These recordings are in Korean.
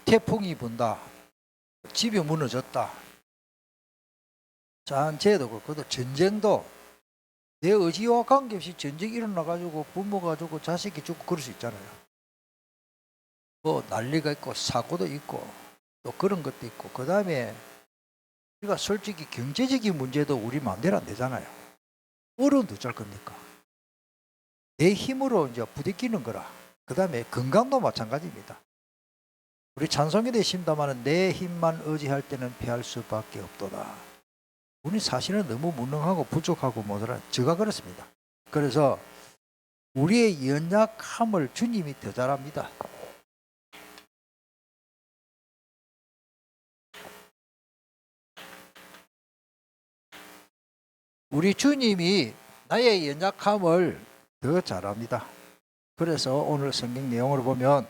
태풍이 분다. 집이 무너졌다. 잔재도 그렇고 전쟁도 내 의지와 관계없이 전쟁이 일어나가지고 부모가 죽고 자식이 죽고 그럴 수 있잖아요. 뭐 난리가 있고 사고도 있고 또 그런 것도 있고 그 다음에 우리가 솔직히 경제적인 문제도 우리 마음대로 안 되잖아요. 어려운데 어쩔 겁니까? 내 힘으로 이제 부딪히는 거라. 그 다음에 건강도 마찬가지입니다. 우리 찬송에도 있습니다만 내 힘만 의지할 때는 피할 수밖에 없도다. 우리 사실은 너무 무능하고 부족하고 뭐더라. 제가 그렇습니다. 그래서 우리의 연약함을 주님이 더 잘합니다. 우리 주님이 나의 연약함을 더 잘합니다. 그래서 오늘 성경 내용을 보면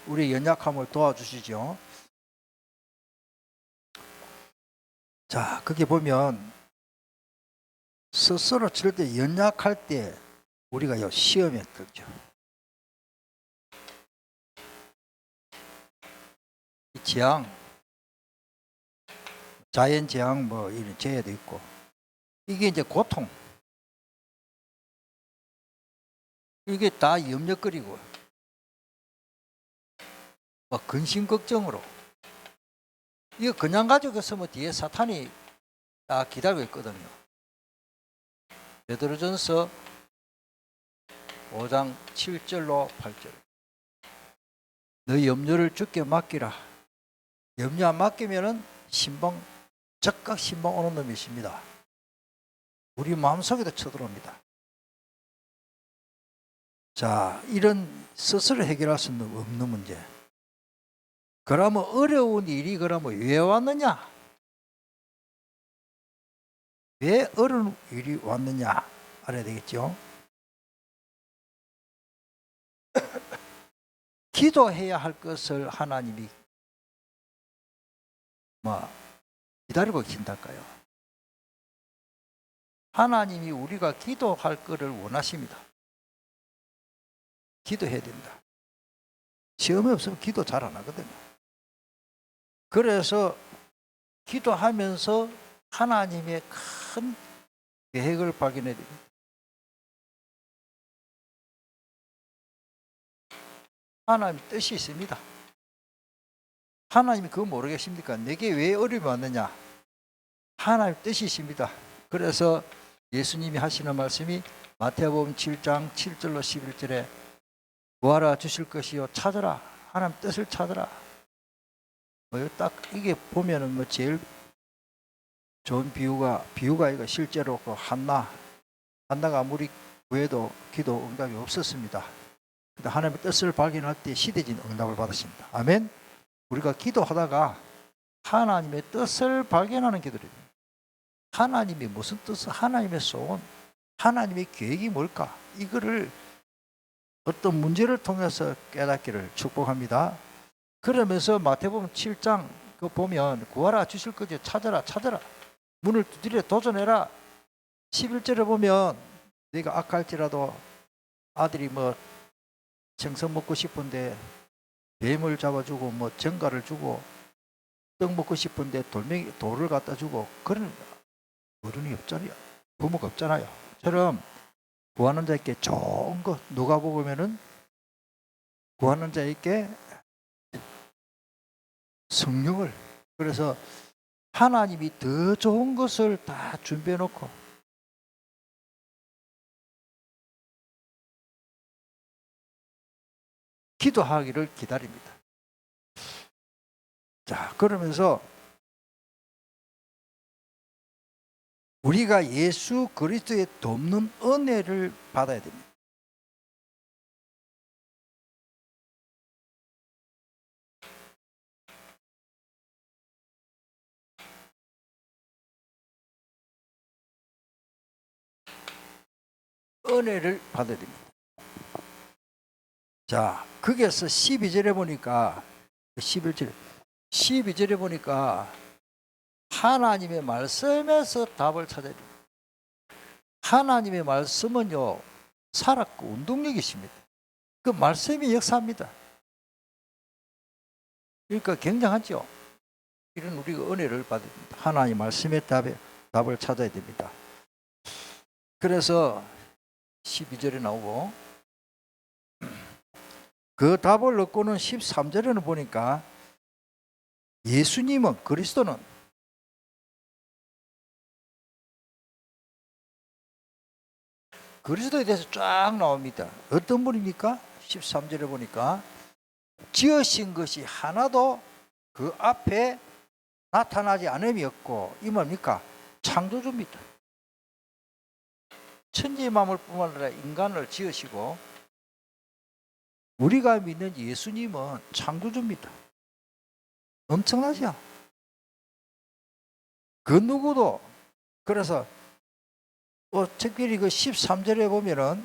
우리 연약함을 도와주시죠. 자, 거기 보면 스스로 칠 때 연약할 때 우리가 요 시험에 들죠. 재앙, 자연 재앙 뭐 이런 재해도 있고 이게 이제 고통. 이게 다 염려거리고 뭐 근심 걱정으로 이거 그냥 가지고 있으면 뒤에 사탄이 딱 기다리고 있거든요. 베드로전서 5장 7절로 8절. 너 염려를 주께 맡기라. 염려 안 맡기면은 신방 적각 신방 오는 놈이 있습니다. 우리 마음속에도 쳐들어옵니다. 자, 이런 스스로 해결할 수 없는 문제. 그러면 어려운 일이 그러면 왜 왔느냐? 왜 어려운 일이 왔느냐? 알아야 되겠죠? 기도해야 할 것을 하나님이 기다리고 계신달까요? 하나님이 우리가 기도할 것을 원하십니다. 기도해야 된다. 시험이 없으면 기도 잘 안 하거든요. 그래서 기도하면서 하나님의 큰 계획을 발견해야 됩니다. 하나님 뜻이 있습니다. 하나님이 그거 모르겠습니까? 내게 왜 어려움이 왔느냐? 하나님 뜻이 있습니다. 그래서 예수님이 하시는 말씀이 마태복음 7장 7절로 11절에 구하라 주실 것이요 찾으라 하나님 뜻을 찾으라. 딱 이게 보면은 제일 좋은 비유가 이거 실제로 그 한나가 아무리 구해도 기도 응답이 없었습니다. 근데 하나님의 뜻을 발견할 때 시대진 응답을 받으십니다. 아멘. 우리가 기도하다가 하나님의 뜻을 발견하는 기도입니다. 하나님이 무슨 뜻을, 하나님의 소원, 하나님의 계획이 뭘까? 이거를 어떤 문제를 통해서 깨닫기를 축복합니다. 그러면서 마태복음 7장 그 보면 구하라 주실 거지 찾아라 문을 두드려 도전해라. 11절에 보면 내가 악할지라도 아들이 생선 먹고 싶은데 뱀을 잡아주고 정갈을 주고 떡 먹고 싶은데 돌을 갖다 주고 그런 어른이 없잖아요. 부모가 없잖아요. 처럼 구하는 자에게 좋은 것 누가 보면은 구하는 자에게 성령을 그래서 하나님이 더 좋은 것을 다 준비해 놓고 기도하기를 기다립니다. 자, 그러면서 우리가 예수 그리스도의 돕는 은혜를 받아야 됩니다. 은혜를 받아야 됩니다. 자, 거기에서 12절에 보니까 12절에 보니까 하나님의 말씀에서 답을 찾아야 됩니다. 하나님의 말씀은요 살았고 운동력이 있습니다. 그 말씀이 역사합니다. 그러니까 굉장하죠. 이런 우리가 은혜를 받은 하나님 말씀의 답을 찾아야 됩니다. 그래서 12절에 나오고 그 답을 얻고는 13절에는 보니까 예수님은 그리스도는 그리스도에 대해서 쫙 나옵니다. 어떤 분입니까? 13절에 보니까 지으신 것이 하나도 그 앞에 나타나지 않음이 없고 이 뭡니까? 창조주입니다. 천지 만물뿐만 아니라 인간을 지으시고 우리가 믿는 예수님은 창조주입니다. 엄청나죠? 그 누구도 그래서 특별히 그 13절에 보면은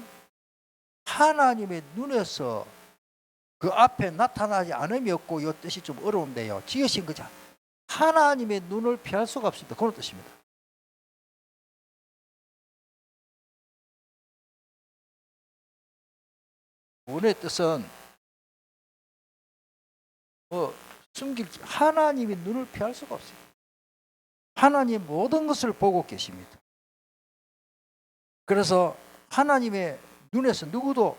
하나님의 눈에서 그 앞에 나타나지 않음이 없고 이 뜻이 좀 어려운데요. 지으신 거죠. 하나님의 눈을 피할 수가 없습니다. 그런 뜻입니다. 원의 뜻은 하나님의 눈을 피할 수가 없어요. 하나님 모든 것을 보고 계십니다. 그래서 하나님의 눈에서 누구도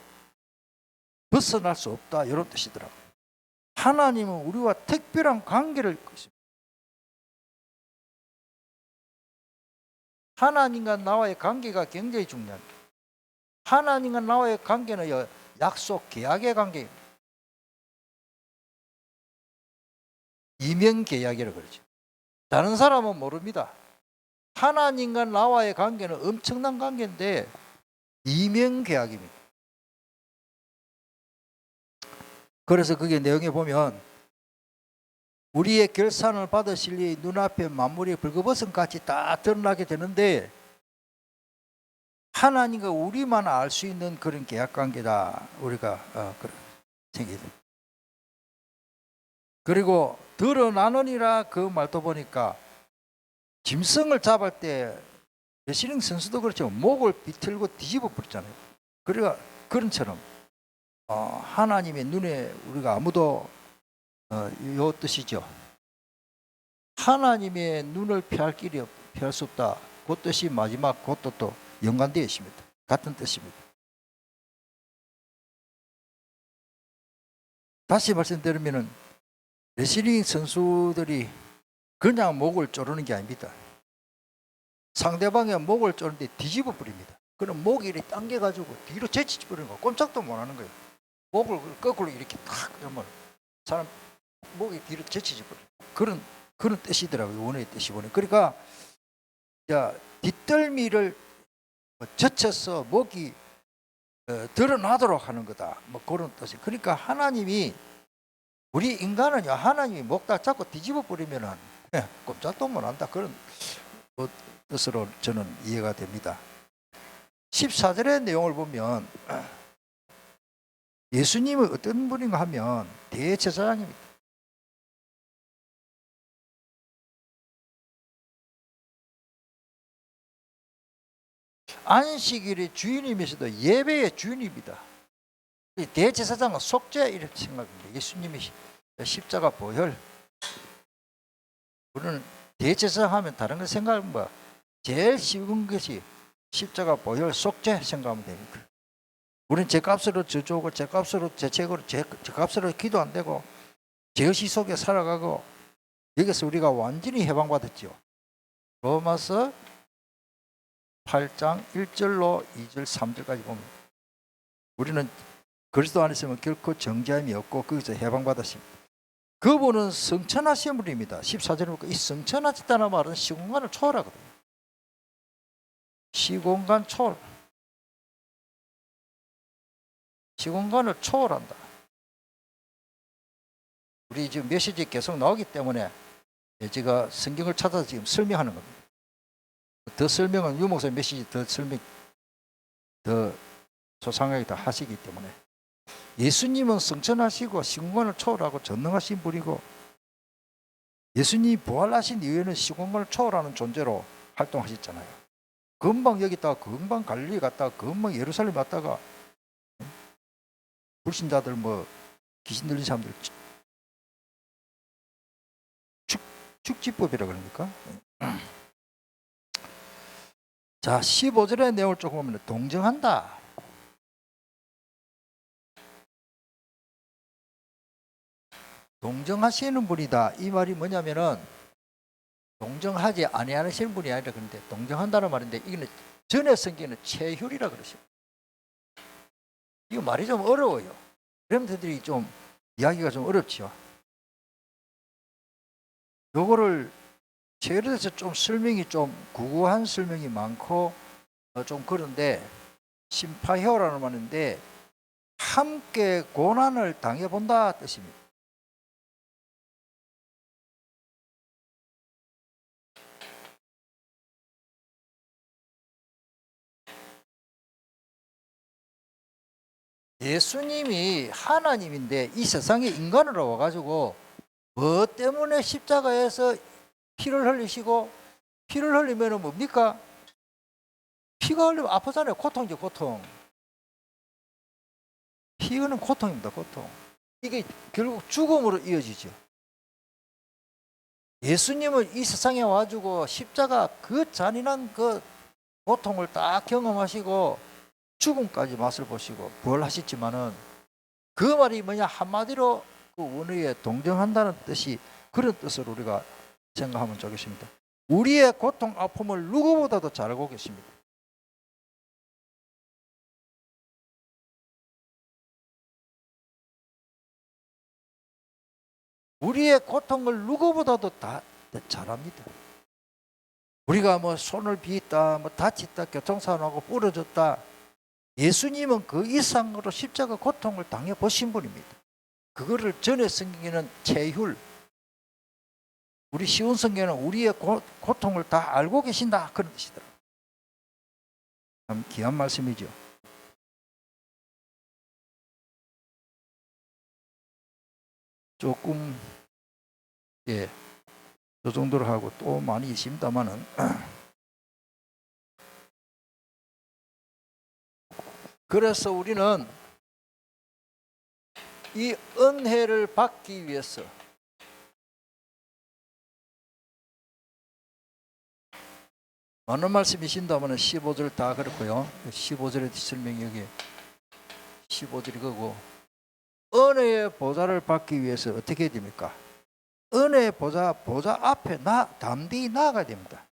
벗어날 수 없다 이런 뜻이더라고요. 하나님은 우리와 특별한 관계를 갖고 있습니다. 하나님과 나와의 관계가 굉장히 중요합니다. 하나님과 나와의 관계는 약속, 계약의 관계입니다. 이면 계약이라고 그러죠. 다른 사람은 모릅니다. 하나님과 나와의 관계는 엄청난 관계인데 이면 계약입니다. 그래서 그게 내용에 보면 우리의 결산을 받으실 이 눈앞에 만물이 벌거벗은 같이 다 드러나게 되는데 하나님과 우리만 알 수 있는 그런 계약관계다. 우리가 생기게 됩니다. 그리고 드러나느니라 그 말도 보니까 짐승을 잡을 때 레슬링 선수도 그렇죠. 목을 비틀고 뒤집어 버렸잖아요. 그러니까 그런처럼 하나님의 눈에 우리가 아무도 요 뜻이죠. 하나님의 눈을 피할 길이 피할 수 없다. 그 뜻이 마지막 그것도 또 연관되어 있습니다. 같은 뜻입니다. 다시 말씀드리면은 레슬링 선수들이 그냥 목을 조르는 게 아닙니다. 상대방의 목을 조르는데 뒤집어 버립니다. 그럼 목이 이렇게 당겨가지고 뒤로 제치지 버리는 거 꼼짝도 못 하는 거예요. 목을 거꾸로 이렇게 탁 하면 사람 목이 뒤로 제치지 버려요. 그런 뜻이더라고요. 원어의 뜻이 보니. 그러니까 뒷덜미를 젖혀서 목이 드러나도록 하는 거다. 뭐 그런 뜻이. 그러니까 하나님이 우리 인간은요, 하나님이 목 딱 잡고 뒤집어 버리면은 꼼짝도 못 한다. 그런 뜻으로 저는 이해가 됩니다. 14절의 내용을 보면 예수님은 어떤 분인가 하면 대제사장입니다. 안식일의 주인이면서도 예배의 주인입니다. 대제사장은 속죄 이렇게 생각합니다. 예수님이 십자가 보혈. 우리는 대제사장 하면 다른 거 생각하면 뭐 제일 쉬운 것이 십자가 보혈 속죄 생각하면 됩니다. 우리는 제 값으로 저주고 제 값으로 제 책으로 제 값으로 기도 안 되고 제 의식 속에 살아가고 여기서 우리가 완전히 해방받았죠. 로마서 8장 1절로 2절 3절까지 보면 우리는 그리스도 안에 있으면 결코 정죄함이 없고 거기서 해방받았습니다. 그분은 성천하신 분입니다. 14절에 보니까 이 성천하셨다는 말은 시공간을 초월하거든요. 시공간 초월. 시공간을 초월한다. 우리 지금 메시지 계속 나오기 때문에 제가 성경을 찾아서 지금 설명하는 겁니다. 더 설명은 유목사 메시지 더 소상하게 더 하시기 때문에 예수님은 성천하시고 시공간을 초월하고 전능하신 분이고 예수님이 부활하신 이후에는 시공간을 초월하는 존재로 활동하셨잖아요. 금방 여기 있다가 금방 갈릴리 갔다가 금방 예루살렘 갔다가 불신자들 뭐 귀신 들린 사람들 축지법이라 그러니까. 자, 15절의 내용을 조금 보면 동정한다. 동정하시는 분이다. 이 말이 뭐냐면은 동정하지 아니하시는 분이 아니라 그런데 동정한다는 말인데 이거는 전에 성경에는 체휼이라 그러십니다. 이거 말이 좀 어려워요. 여러분들이 좀 이야기가 좀 어렵죠. 요거를 체휼에 대해서 좀 설명이 좀 구구한 설명이 많고 좀 그런데 심파혀라는 말인데 함께 고난을 당해본다 뜻입니다. 예수님이 하나님인데 이 세상에 인간으로 와가지고 뭐 때문에 십자가에서 피를 흘리시고 피를 흘리면 뭡니까? 피가 흘리면 아프잖아요. 고통이죠, 고통. 피는 고통입니다, 고통. 이게 결국 죽음으로 이어지죠. 예수님은 이 세상에 와가지고 십자가 그 잔인한 그 고통을 딱 경험하시고 죽음까지 맛을 보시고 부활하셨지만은 그 말이 뭐냐 한마디로 그 원어에 동정한다는 뜻이 그런 뜻으로 우리가 생각하면 좋겠습니다. 우리의 고통 아픔을 누구보다도 잘 알고 계십니다. 우리의 고통을 누구보다도 다 잘합니다. 우리가 뭐 손을 비었다, 뭐 다쳤다, 교통사고 나고 부러졌다. 예수님은 그 이상으로 십자가 고통을 당해 보신 분입니다. 그거를 전에 성경에는 체휼, 우리 쉬운 성경에는 우리의 고통을 다 알고 계신다 그런 뜻이더라고요. 참 귀한 말씀이죠. 조금 예, 저 정도로 하고 또 많이 있습니다만은 그래서 우리는 이 은혜를 받기 위해서 많은 말씀이신다면 15절 다 그렇고요. 15절의 설명이 여기 15절이 그거 은혜의 보좌를 받기 위해서 어떻게 해야 됩니까? 은혜의 보좌 앞에 담대히 나아가야 됩니다.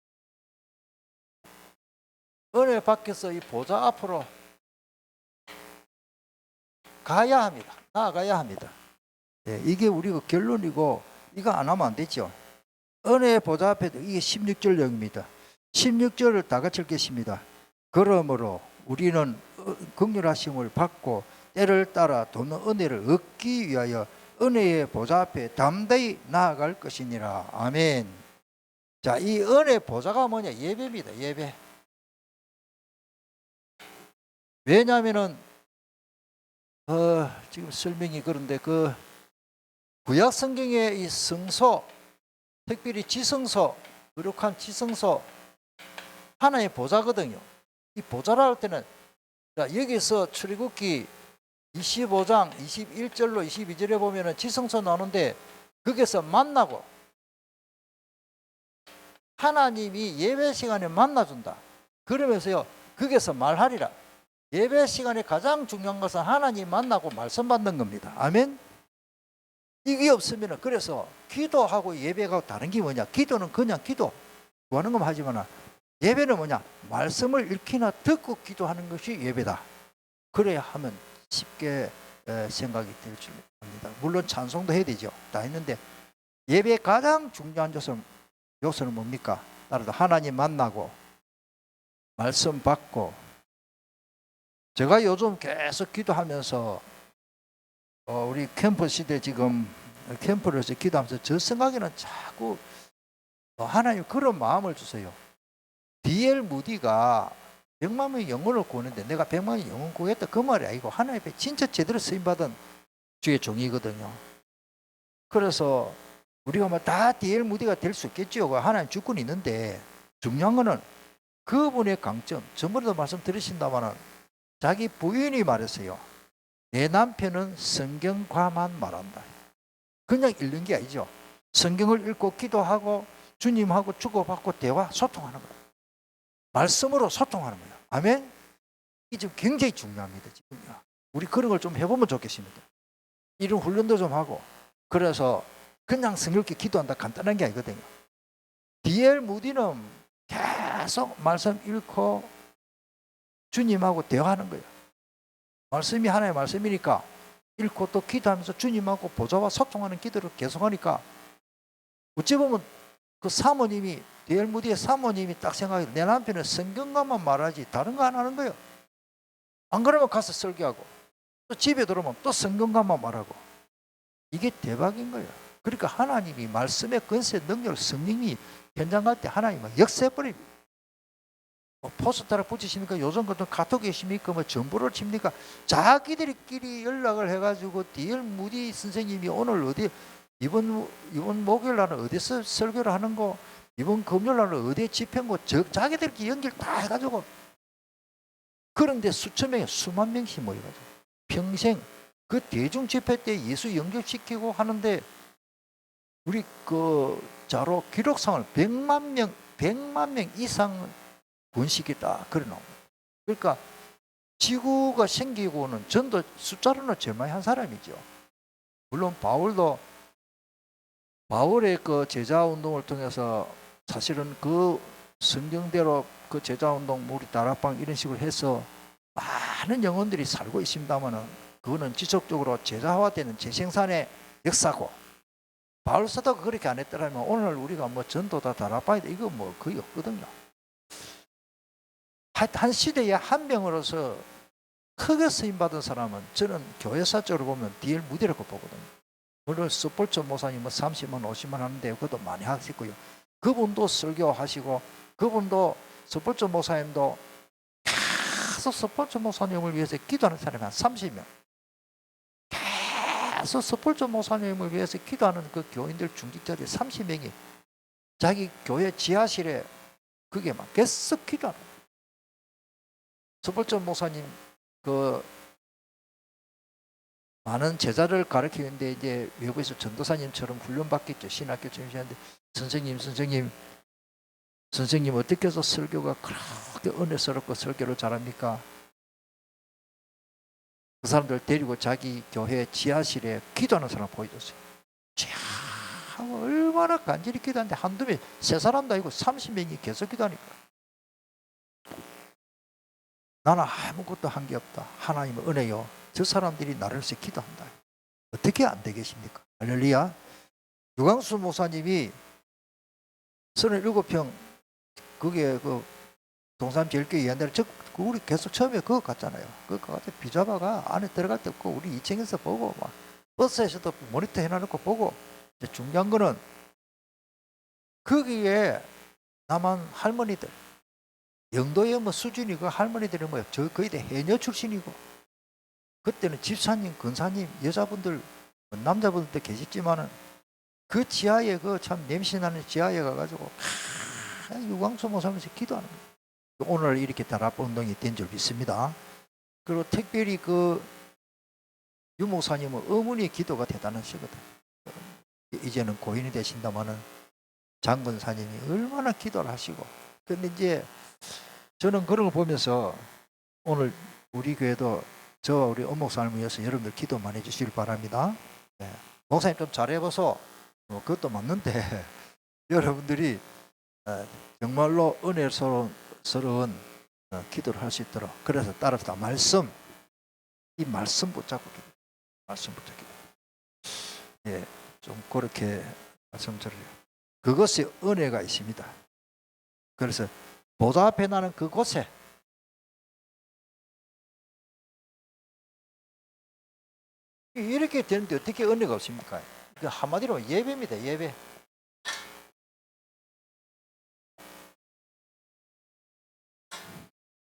은혜 밖에서 이 보좌 앞으로 가야 합니다. 나아가야 합니다. 네, 이게 우리가 결론이고 이거 안 하면 안 되죠. 은혜의 보좌 앞에도 이게 16절 내용입니다. 16절을 다 같이 읽겠습니다. 그러므로 우리는 긍휼하심을 받고 때를 따라 도는 은혜를 얻기 위하여 은혜의 보좌 앞에 담대히 나아갈 것이니라. 아멘. 자, 이 은혜 보좌가 뭐냐? 예배입니다. 예배. 왜냐하면은 지금 설명이 그런데 그 구약 성경의 이 성소, 특별히 지성소, 거룩한 지성소 하나의 보좌거든요. 이 보좌라 할 때는 자, 여기서 출애굽기 25장 21절로 22절에 보면은 지성소 나오는데 거기서 만나고 하나님이 예배 시간에 만나준다. 그러면서요 거기서 말하리라. 예배 시간에 가장 중요한 것은 하나님 만나고 말씀 받는 겁니다. 아멘. 이게 없으면 그래서 기도하고 예배가 다른 게 뭐냐? 기도는 그냥 기도 구하는 것만 하지만 예배는 뭐냐? 말씀을 읽기나 듣고 기도하는 것이 예배다. 그래야 하면 쉽게 생각이 될 줄 압니다. 물론 찬송도 해야 되죠. 다 했는데 예배의 가장 중요한 요소는 뭡니까? 따라서 하나님 만나고 말씀 받고 제가 요즘 계속 기도하면서 우리 캠프 시대 지금 캠프를 해서 기도하면서 저 생각에는 자꾸 하나님 그런 마음을 주세요. D.L. 무디가 100만 명의 영혼을 구하는데 내가 100만 명의 영혼 구했다 그 말이 아니고 하나님 앞에 진짜 제대로 쓰임받은 주의 종이거든요. 그래서 우리가 뭐 다 D.L. 무디가 될 수 있겠죠. 하나님 주권이 있는데 중요한 거는 그분의 강점. 전번에도 말씀 들으신다마는 자기 부인이 말했어요. 내 남편은 성경과만 말한다. 그냥 읽는 게 아니죠. 성경을 읽고 기도하고 주님하고 주고받고 대화 소통하는 거예요. 말씀으로 소통하는 거예요. 아멘. 이게 지금 굉장히 중요합니다. 지금요. 우리 그런 걸 좀 해보면 좋겠습니다. 이런 훈련도 좀 하고. 그래서 그냥 성경 읽기 기도한다 간단한 게 아니거든요. D.L. 무디는 계속 말씀 읽고 주님하고 대화하는 거예요. 말씀이 하나의 말씀이니까 읽고 또 기도하면서 주님하고 보좌와 소통하는 기도를 계속하니까 어찌 보면 그 사모님이 D.L. 무디의 사모님이 딱 생각해 내 남편은 성경과만 말하지 다른 거 안 하는 거예요. 안 그러면 가서 설교하고 또 집에 들어오면 또 성경과만 말하고 이게 대박인 거예요. 그러니까 하나님이 말씀의 권세 능력을 성령이 현장 갈 때 하나님은 역사해버립니다. 뭐 포스터를 붙이십니까? 요즘 같은 카톡에 십니까? 뭐 정보를 칩니까? 자기들끼리 연락을 해가지고 D.L. 무디 선생님이 오늘 어디 이번 목요일 날은 어디서 설교를 하는 거, 이번 금요일 날은 어디에 집회인 자기들끼리 연결 다 해가지고 그런데 수천 명이 수만 명씩 모여가지고 평생 그 대중 집회 때 예수 연결시키고 하는데 우리 그 자로 기록상을 100만 명 이상 번식이다 그래 나옵니다. 그러니까 지구가 생기고는 전도 숫자로는 제일 많이 한 사람이죠. 물론 바울의 그 제자 운동을 통해서 사실은 그 성경대로 그 제자 운동 우리 다락방 이런 식으로 해서 많은 영혼들이 살고 있습니다만은 그거는 지속적으로 제자화되는 재생산의 역사고 바울 사도가 그렇게 안 했더라면 오늘 우리가 뭐 전도다 다락방이다 이거 뭐 거의 없거든요. 한 시대에 한 명으로서 크게 쓰임받은 사람은 저는 교회사적으로 보면 D.L. 무디라고 보거든요. 물론 스폴츠 목사님은 30만 50만 하는데 그것도 많이 하시고요. 그분도 설교하시고 그분도 스폴츠 목사님도 계속 스폴츠 목사님을 위해서 기도하는 사람이 한 30명 계속 스폴츠 목사님을 위해서 기도하는 그 교인들 중직자들이 30명이 자기 교회 지하실에 그게 막 계속 기도하는 거예요. 스폴츠 목사님 그 많은 제자를 가르치는데 이제 외국에서 전도사님처럼 훈련받겠죠. 신학교 전시하는데 선생님 어떻게 해서 설교가 그렇게 은혜스럽고 설교를 잘합니까? 그 사람들 데리고 자기 교회 지하실에 기도하는 사람 보여줬어요. 얼마나 간절히 기도하는데 한두 명, 세 사람도 아니고 30명이 계속 기도하니까 나는 아무것도 한 게 없다. 하나님의 은혜요. 저 사람들이 나를 위해서 기도한다. 어떻게 안 되겠습니까? 할렐루야. 유광수 목사님이 37평 그게 그 동산제일교회 옛날에 우리 계속 처음에 그거 갔잖아요. 그거 가서 비자바가 안에 들어갈 때 없고 우리 2층에서 보고 막 버스에서도 모니터 해놔놓고 보고 중요한 거는 거기에 남한 할머니들 영도의 뭐 수준이 그 할머니들이 뭐야 저 거의 다 해녀 출신이고 그때는 집사님, 권사님, 여자분들, 남자분들도 계셨지만은 그 지하에 그 참 냄새나는 지하에 가가지고 유광수 목사님께서 기도하는 거예요. 오늘 이렇게 다락방 운동이 된 줄 믿습니다. 그리고 특별히 그 유 목사님은 어머니의 기도가 대단하시거든. 이제는 고인이 되신다마는 장권사님이 얼마나 기도를 하시고. 근데 이제 저는 그런 걸 보면서 오늘 우리 교회도 저와 우리 엄목사님을 위해서 여러분들 기도 많이 해주시길 바랍니다. 네. 목사님 좀 잘해봐서 그것도 맞는데 여러분들이 정말로 은혜스러운 기도를 할 수 있도록 그래서 따라서 이 말씀 붙잡고 예, 좀 그렇게 말씀드려요. 그것이 은혜가 있습니다. 그래서 보좌 앞에 나는 그곳에 이렇게 되는데 어떻게 은혜가 없습니까? 한마디로 예배입니다. 예배.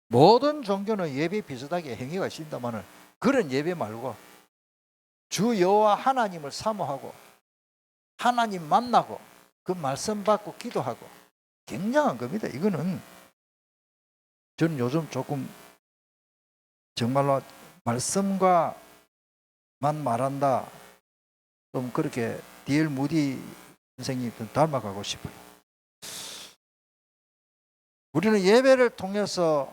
모든 종교는 예배 비슷하게 행위가 있습니다만 그런 예배 말고 주 여호와 하나님을 사모하고 하나님 만나고 그 말씀 받고 기도하고 굉장한 겁니다. 이거는 저는 요즘 조금 정말로 말씀과만 말한다 좀 그렇게 D.L. 무디 선생님 좀 닮아가고 싶어요. 우리는 예배를 통해서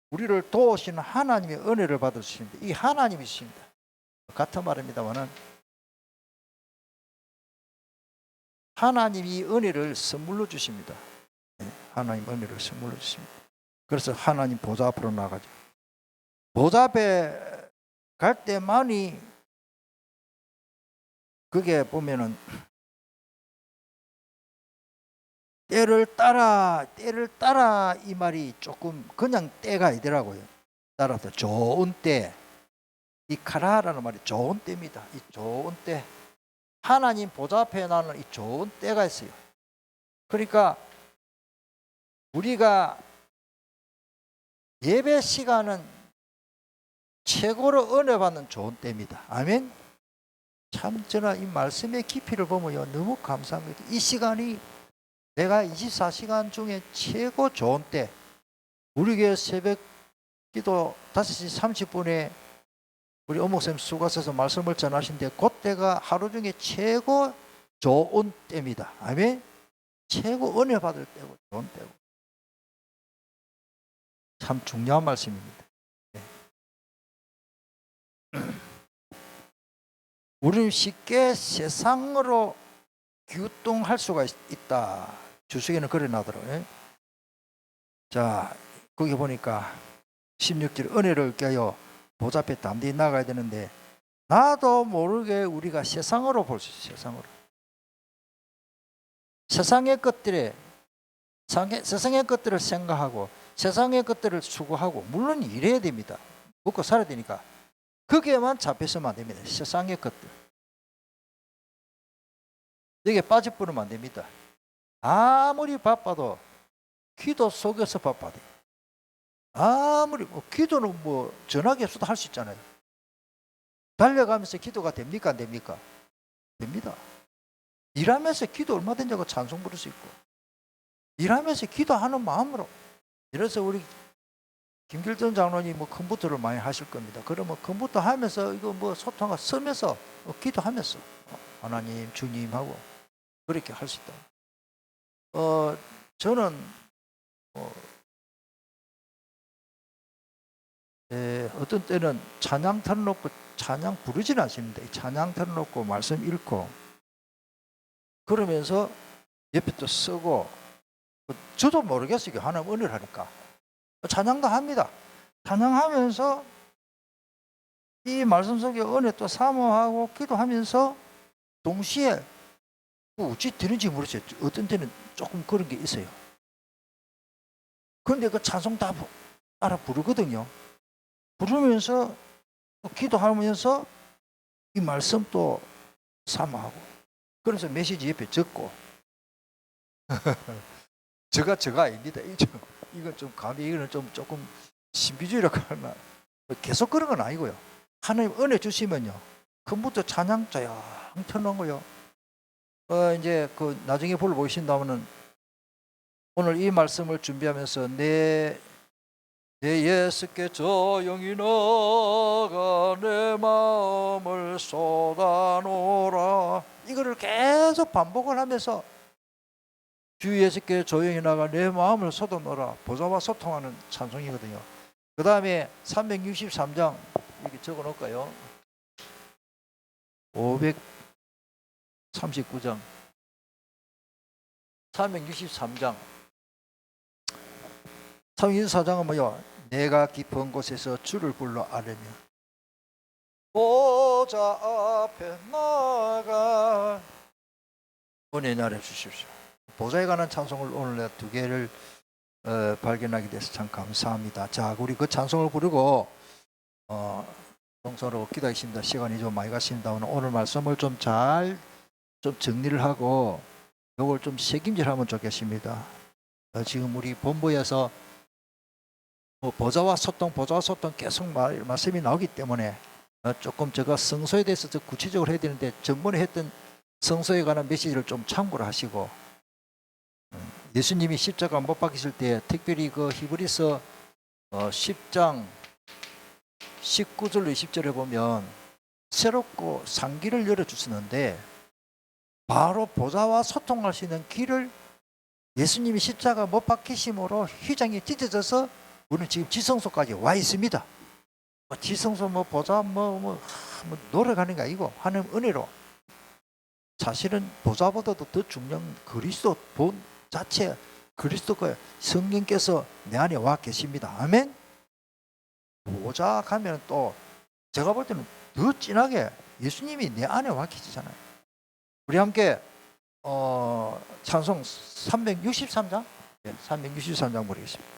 우리를 도우시는 하나님의 은혜를 받을 수 있습니다. 이 하나님이십니다. 같은 말입니다만은 하나님이 은혜를 선물로 주십니다. 하나님 은혜를 선물로 주십니다. 그래서 하나님 보좌 앞으로 나가죠. 보좌 앞에 갈 때만이 그게 보면은 때를 따라 이 말이 조금 그냥 때가 아니더라고요. 따라서 좋은 때, 이 카라라는 말이 좋은 때입니다. 이 좋은 때, 하나님 보좌 앞에 나는 이 좋은 때가 있어요. 그러니까 우리가 예배 시간은 최고로 은혜 받는 좋은 때입니다. 아멘. 참 저는 이 말씀의 깊이를 보면요 너무 감사합니다. 이 시간이 내가 24시간 중에 최고 좋은 때, 우리 교회 새벽 기도 5시 30분에 우리 어목쌤 수고하셔서 말씀을 전하신데 그때가 하루 중에 최고 좋은 때입니다. 아멘. 최고 은혜 받을 때고 좋은 때고. 참 중요한 말씀입니다. 네. 우리는 쉽게 세상으로 규동할 수가 있다. 주석에는 그래 나더라고요. 자, 거기 보니까 16절 은혜를 껴요 보좌 앞에 담대히 나가야 되는데 나도 모르게 우리가 세상으로 볼 수 있어요. 세상의 것들을 생각하고 세상의 것들을 추구하고 물론 일해야 됩니다. 먹고 살아야 되니까 거기에만 잡혀서면 안 됩니다. 세상의 것들 여기에 빠져버리면 안 됩니다. 아무리 바빠도 기도 속에서 바빠야 돼요. 아무리 기도는 전화기 없어도 할 수 있잖아요. 달려가면서 기도가 됩니까 안 됩니까? 됩니다. 일하면서 기도 얼마든지 하고 찬송 부를 수 있고 일하면서 기도하는 마음으로. 그래서 우리 김길전 장로님 컴퓨터를 많이 하실 겁니다. 그러면 컴퓨터 하면서 이거 소통하고 쓰면서 기도하면서 하나님 주님하고 그렇게 할 수 있다. 저는 어떤 때는 찬양 틀어놓고 찬양 부르지는 않습니다. 찬양 틀어놓고 말씀 읽고 그러면서 옆에 또 쓰고 저도 모르겠어요. 하나님 은혜를 하니까 찬양도 합니다. 찬양하면서 이 말씀 속에 은혜 또 사모하고 기도하면서 동시에 어찌 되는지 모르겠어요. 어떤 때는 조금 그런 게 있어요. 그런데 그 찬송 다 따라 부르거든요. 부르면서 기도하면서 이 말씀 또 사모하고 그래서 메시지 옆에 적고 저가 아닙니다. 이건 좀 감히 이거는 좀 조금 신비주의라고 하나 계속 그런 건 아니고요. 하나님 은혜 주시면요 컴퓨터 찬양 조용 틀어놓은 거요. 이제 그 나중에 불러보신다면은 오늘 이 말씀을 준비하면서 내 예수께 조용히 나가 내 마음을 쏟아놓으라 이거를 계속 반복을 하면서 주 예수께 조용히 나가 내 마음을 쏟아놓으라 보좌와 소통하는 찬송이거든요. 그 다음에 363장 여기 적어 놓을까요? 539장 363장 364장은 뭐요? 내가 깊은 곳에서 주를 불러 아뢰며 보좌 앞에 나가 은혜 나려 주십시오. 보좌에 관한 찬송을 오늘 두 개를 발견하게 돼서 참 감사합니다. 자, 우리 그 찬송을 부르고 동서로 기도하겠습니다. 시간이 좀 많이 갔습니다. 오늘 말씀을 좀 잘 정리를 하고 이걸 좀 책임질하면 좋겠습니다. 지금 우리 본부에서 보좌와 소통 계속 말씀이 나오기 때문에 조금 제가 성소에 대해서 더 구체적으로 해야 되는데 전번에 했던 성소에 관한 메시지를 좀 참고를 하시고 예수님이 십자가 못 박히실 때 특별히 그 히브리서 10장 19절로 20절에 보면 새롭고 상기를 열어주시는데 바로 보좌와 소통할 수 있는 길을 예수님이 십자가 못 박히심으로 휘장이 찢어져서 우리는 지금 지성소까지 와 있습니다. 지성소 보좌 노력하는 게 아니고 하나님 은혜로 사실은 보좌보다도 더 중요한 그리스도 본 자체 그리스도가 성령께서 내 안에 와 계십니다. 아멘. 보좌 가면 또 제가 볼 때는 더 진하게 예수님이 내 안에 와 계시잖아요. 우리 함께 찬송 363장 363장 부르겠습니다.